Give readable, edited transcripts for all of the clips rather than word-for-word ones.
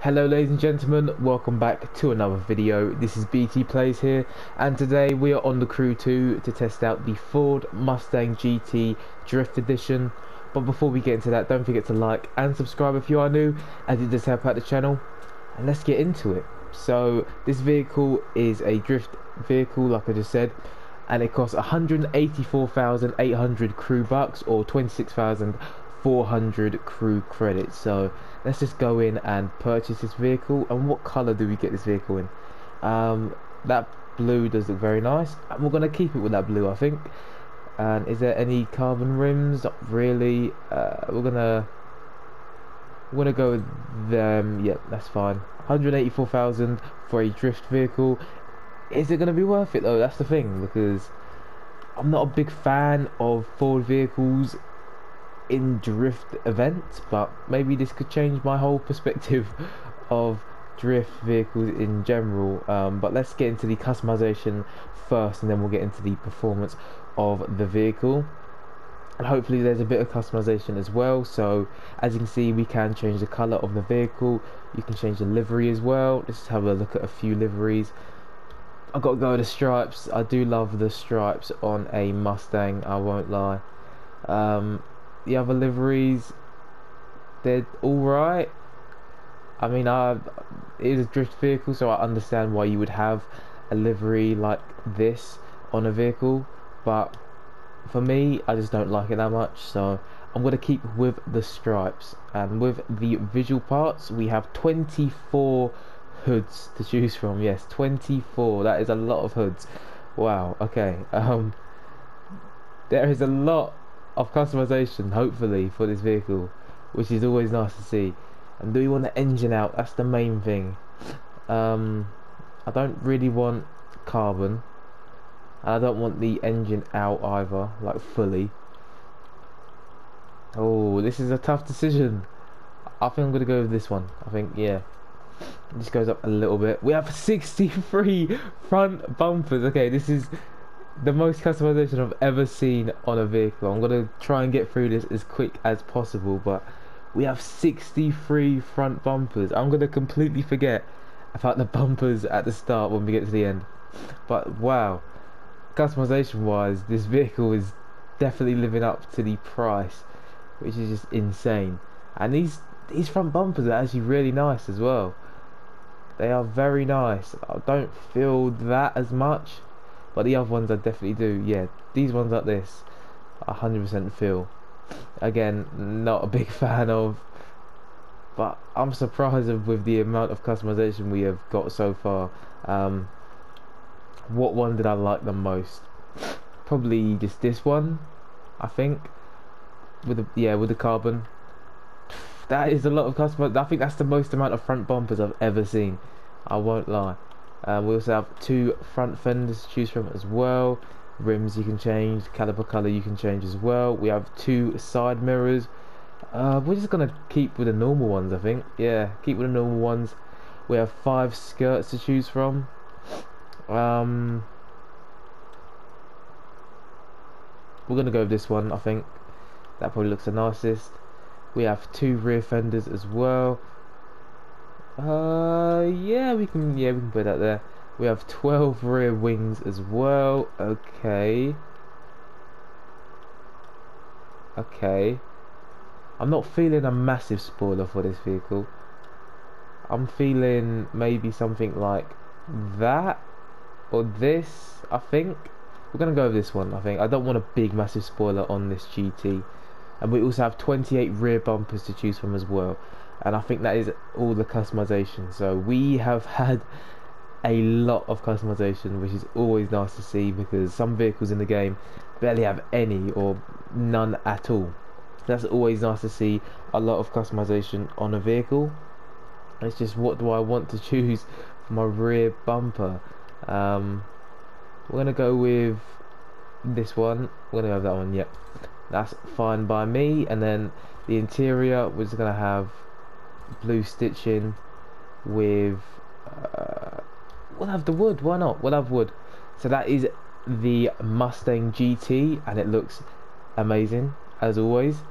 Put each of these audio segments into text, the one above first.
Hello ladies and gentlemen, welcome back to another video. This is BT Plays here, and today we are on the crew 2 to test out the Ford Mustang GT Drift Edition. But before we get into that, don't forget to like and subscribe if you are new, as it does help out the channel. And let's get into it. So this vehicle is a drift vehicle, like I just said, and it costs 184,800 crew bucks or 26,400 crew credits. So let's just go in and purchase this vehicle. And what color do we get this vehicle in? That blue does look very nice, and we're gonna keep it with that blue, I think. And is there any carbon rims? Not really. We're gonna go with them. Yep, that's fine. 184,000 for a drift vehicle. Is it gonna be worth it though? That's the thing, because I'm not a big fan of Ford vehicles in drift events, but maybe this could change my whole perspective of drift vehicles in general. But let's get into the customization first, and then we'll get into the performance of the vehicle, and hopefully there's a bit of customization as well. So as you can see, we can change the color of the vehicle. You can change the livery as well. Let's have a look at a few liveries. I've got to go with the stripes. I do love the stripes on a Mustang, I won't lie. The other liveries, they're alright. I mean, it is a drift vehicle, so I understand why you would have a livery like this on a vehicle, but for me, I just don't like it that much, so I'm going to keep with the stripes. And with the visual parts, we have 24 hoods to choose from. Yes, 24. That is a lot of hoods. Wow. Okay. There is a lot of customization, hopefully, for this vehicle, which is always nice to see. And do we want the engine out? That's the main thing. I don't really want carbon, and I don't want the engine out either, like fully. Oh, this is a tough decision. I think I'm gonna go with this one. I think, yeah, it just goes up a little bit. We have 63 front bumpers. Okay, this is the most customization I've ever seen on a vehicle. I'm gonna try and get through this as quick as possible, but we have 63 front bumpers. I'm gonna completely forget about the bumpers at the start when we get to the end. But wow, customization wise, this vehicle is definitely living up to the price, which is just insane. And these front bumpers are actually really nice as well. They are very nice. I don't feel that as much, but the other ones I definitely do. Yeah, these ones like this, 100% feel. Again, not a big fan of, but I'm surprised with the amount of customization we have got so far. What one did I like the most? Probably just this one, I think. With the carbon. That is a lot of customization. I think that's the most amount of front bumpers I've ever seen, I won't lie. We also have 2 front fenders to choose from as well. Rims you can change, caliper color you can change as well. We have 2 side mirrors. We're just gonna keep with the normal ones, I think. Yeah, keep with the normal ones. We have 5 skirts to choose from. We're gonna go with this one, I think. That probably looks the nicest. We have 2 rear fenders as well. Yeah, we can put that there. We have 12 rear wings as well. Okay. I'm not feeling a massive spoiler for this vehicle. I'm feeling maybe something like that or this, I think. We're gonna go with this one, I think. I don't want a big massive spoiler on this GT. And we also have 28 rear bumpers to choose from as well, and I think that is all the customization. So we have had a lot of customization, which is always nice to see, because some vehicles in the game barely have any or none at all. That's always nice to see a lot of customization on a vehicle. It's just, what do I want to choose for my rear bumper? We're gonna go with this one. We're gonna go with that one. Yep, that's fine by me. And then the interior, we're just gonna have blue stitching with we'll have the wood, why not? We'll have wood. So that is the Mustang GT, and it looks amazing as always.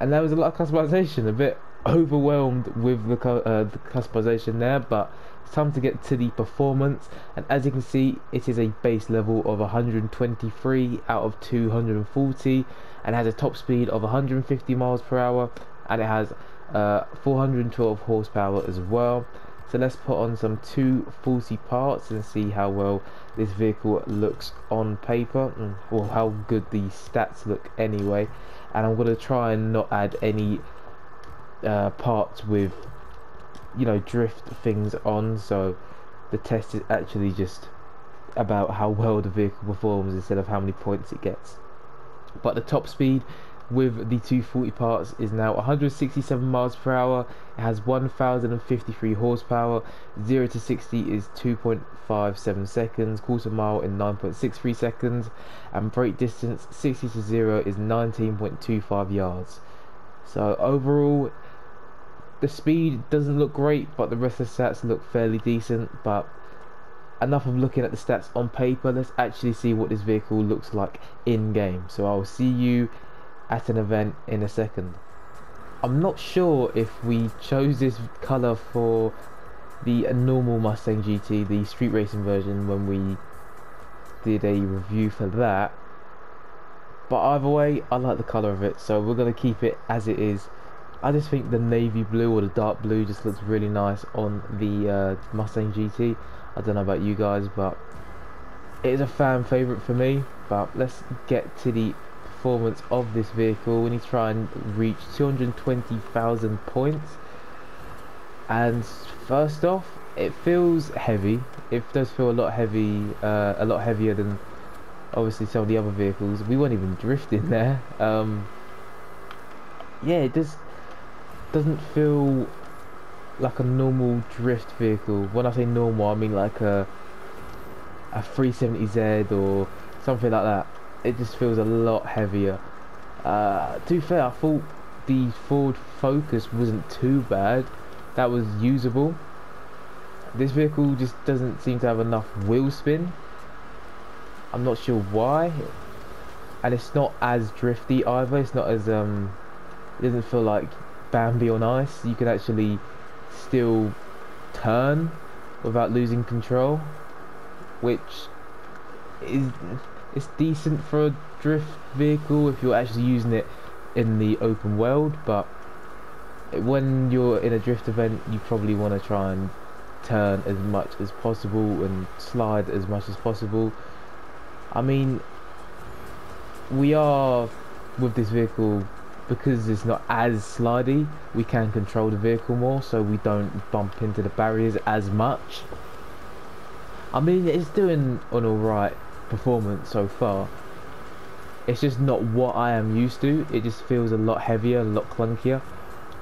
And there was a lot of customization, a bit overwhelmed with the customization there, but it's time to get to the performance. And as you can see, it is a base level of 123 out of 240, and has a top speed of 150 miles per hour, and it has 412 horsepower as well. So let's put on some 240 parts and see how well this vehicle looks on paper, or how good the stats look anyway. And I'm going to try and not add any parts with, you know, drift things on, so the test is actually just about how well the vehicle performs instead of how many points it gets. But the top speed with the 240 parts is now 167 miles per hour. It has 1053 horsepower. 0 to 60 is 2.57 seconds, quarter mile in 9.63 seconds, and brake distance 60 to 0 is 19.25 yards. So overall, the speed doesn't look great, but the rest of the stats look fairly decent. But enough of looking at the stats on paper, let's actually see what this vehicle looks like in game. So I'll see you at an event in a second. I'm not sure if we chose this colour for the normal Mustang GT, the street racing version, when we did a review for that, but either way I like the colour of it, so we're going to keep it as it is. I just think the navy blue or the dark blue just looks really nice on the Mustang GT. I don't know about you guys, but it is a fan favourite for me. But let's get to the performance of this vehicle. We need to try and reach 220,000 points. And first off, it feels heavy. It does feel a lot heavier than obviously some of the other vehicles. We weren't even drifting there. Yeah, it just doesn't feel like a normal drift vehicle. When I say normal, I mean like a 370Z or something like that. It just feels a lot heavier. To be fair, I thought the Ford Focus wasn't too bad. That was usable. This vehicle just doesn't seem to have enough wheel spin. I'm not sure why. And it's not as drifty either. It's not as it doesn't feel like Bambi on ice. You can actually still turn without losing control, which is it's decent for a drift vehicle if you're actually using it in the open world. But when you're in a drift event, you probably want to try and turn as much as possible and slide as much as possible. I mean, we are with this vehicle, because it's not as slidey, we can control the vehicle more, so we don't bump into the barriers as much. I mean, it's doing an alright performance so far. It's just not what I am used to. It just feels a lot heavier, a lot clunkier.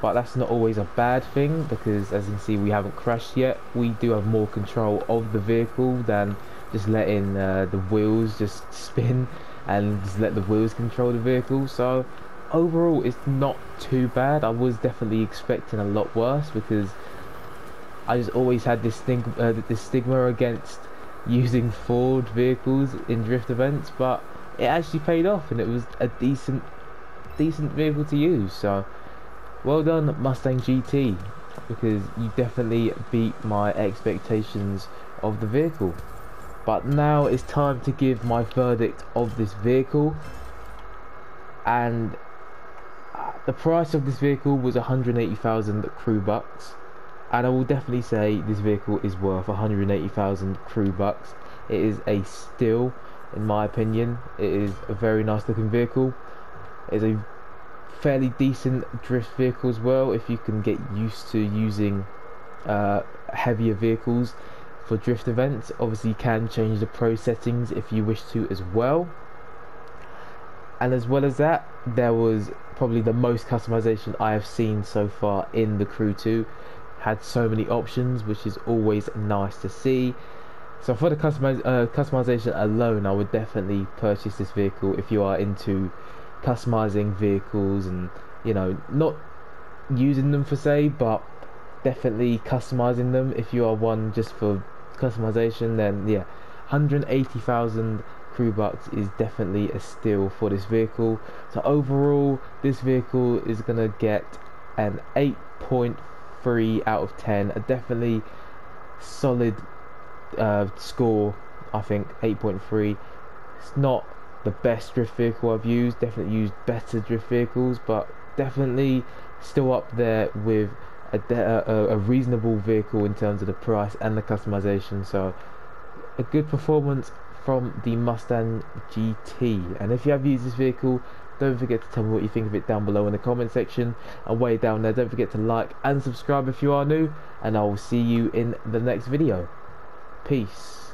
But that's not always a bad thing, because as you can see, we haven't crashed yet. We do have more control of the vehicle than just letting the wheels just spin and just let the wheels control the vehicle. So overall, it's not too bad. I was definitely expecting a lot worse, because I just always had this stigma against using Ford vehicles in drift events, but it actually paid off, and it was a decent vehicle to use. So well done, Mustang GT, because you definitely beat my expectations of the vehicle. But now it's time to give my verdict of this vehicle. And the price of this vehicle was 180,000 crew bucks, and I will definitely say this vehicle is worth 180,000 crew bucks. It is a steal, in my opinion. It is a very nice looking vehicle. It's a fairly decent drift vehicle as well, if you can get used to using heavier vehicles for drift events. Obviously you can change the pro settings if you wish to as well. And as well as that, there was probably the most customization I have seen so far in the Crew 2. Had so many options, which is always nice to see. So for the customization alone, I would definitely purchase this vehicle if you are into customizing vehicles and, you know, not using them for say, but definitely customizing them. If you are one just for customization, then yeah, 180,000 crew bucks is definitely a steal for this vehicle. So overall, this vehicle is gonna get an 8 8.3 out of 10. A definitely solid score. I think 8.3. It's not the best drift vehicle I've used. Definitely used better drift vehicles, but definitely still up there with a reasonable vehicle in terms of the price and the customization. So a good performance from the Mustang GT. And if you have used this vehicle, don't forget to tell me what you think of it down below in the comment section, and way down there don't forget to like and subscribe if you are new, and I will see you in the next video. Peace.